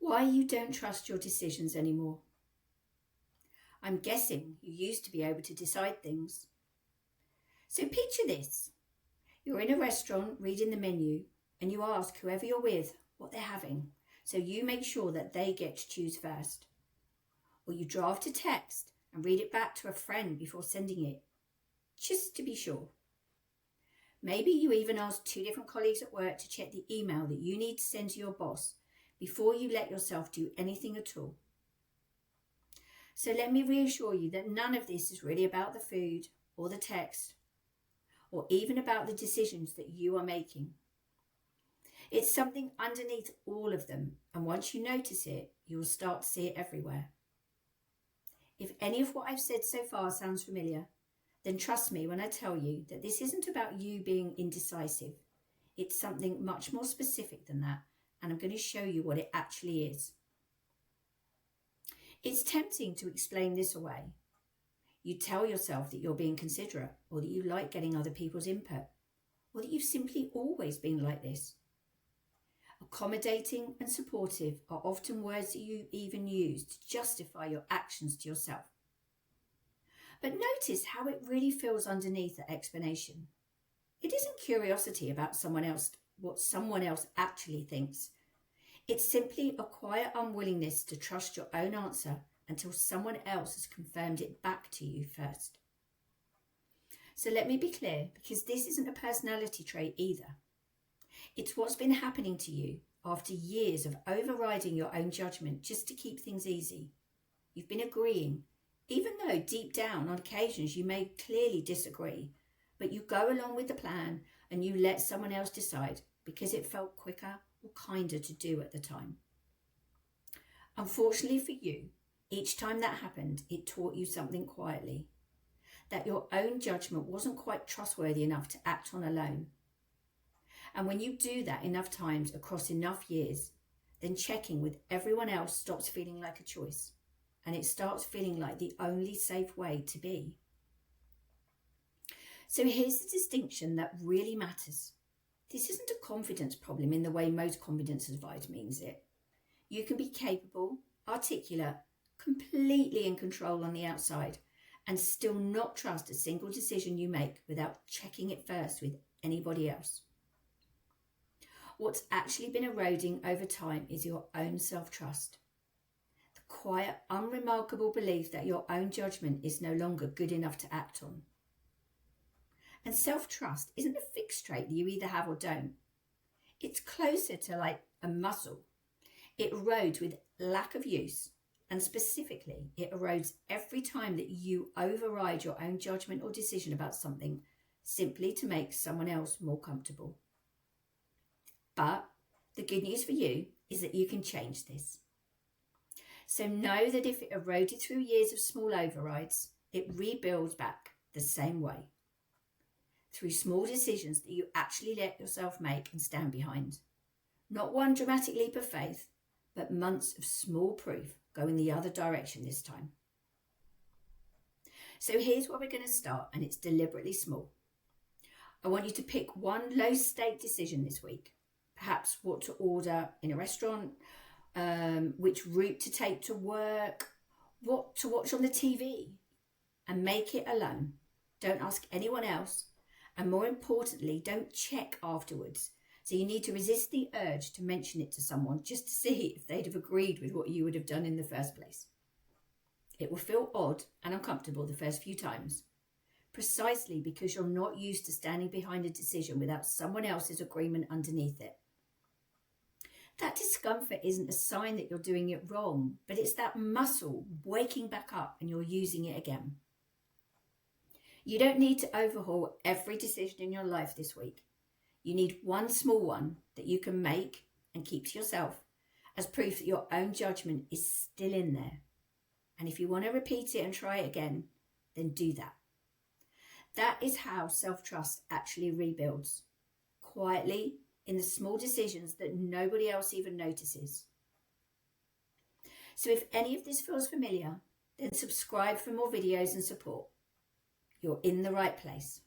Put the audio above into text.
Why you don't trust your decisions anymore. I'm guessing you used to be able to decide things. So picture this. You're in a restaurant reading the menu and you ask whoever you're with what they're having, so you make sure that they get to choose first. Or you draft a text and read it back to a friend before sending it, just to be sure. Maybe you even ask 2 different colleagues at work to check the email that you need to send to your boss before you let yourself do anything at all. So let me reassure you that none of this is really about the food or the text or even about the decisions that you are making. It's something underneath all of them, and once you notice it, you will start to see it everywhere. If any of what I've said so far sounds familiar, then trust me when I tell you that this isn't about you being indecisive. It's something much more specific than that, and I'm going to show you what it actually is. It's tempting to explain this away. You tell yourself that you're being considerate, or that you like getting other people's input, or that you've simply always been like this. Accommodating and supportive are often words that you even use to justify your actions to yourself. But notice how it really feels underneath that explanation. It isn't curiosity about what someone else actually thinks. It's simply a quiet unwillingness to trust your own answer until someone else has confirmed it back to you first. So let me be clear, because this isn't a personality trait either. It's what's been happening to you after years of overriding your own judgment just to keep things easy. You've been agreeing, even though deep down on occasions you may clearly disagree, but you go along with the plan and you let someone else decide because it felt quicker or kinder to do at the time. Unfortunately for you, each time that happened, it taught you something quietly, that your own judgment wasn't quite trustworthy enough to act on alone. And when you do that enough times across enough years, then checking with everyone else stops feeling like a choice, and it starts feeling like the only safe way to be. So here's the distinction that really matters. This isn't a confidence problem in the way most confidence advice means it. You can be capable, articulate, completely in control on the outside, and still not trust a single decision you make without checking it first with anybody else. What's actually been eroding over time is your own self-trust. The quiet, unremarkable belief that your own judgment is no longer good enough to act on. And self-trust isn't a fixed trait that you either have or don't. It's closer to like a muscle. It erodes with lack of use, and specifically, it erodes every time that you override your own judgment or decision about something simply to make someone else more comfortable. But the good news for you is that you can change this. So know that if it eroded through years of small overrides, it rebuilds back the same way. Through small decisions that you actually let yourself make and stand behind. Not one dramatic leap of faith, but months of small proof going the other direction this time. So here's where we're going to start, and it's deliberately small. I want you to pick one low-stake decision this week. Perhaps what to order in a restaurant, which route to take to work, what to watch on the TV, and make it alone. Don't ask anyone else, and more importantly, don't check afterwards. So you need to resist the urge to mention it to someone just to see if they'd have agreed with what you would have done in the first place. It will feel odd and uncomfortable the first few times, precisely because you're not used to standing behind a decision without someone else's agreement underneath it. That discomfort isn't a sign that you're doing it wrong, but it's that muscle waking back up and you're using it again. You don't need to overhaul every decision in your life this week. You need one small one that you can make and keep to yourself as proof that your own judgment is still in there. And if you want to repeat it and try it again, then do that. That is how self-trust actually rebuilds, quietly, in the small decisions that nobody else even notices. So if any of this feels familiar, then subscribe for more videos and support. You're in the right place.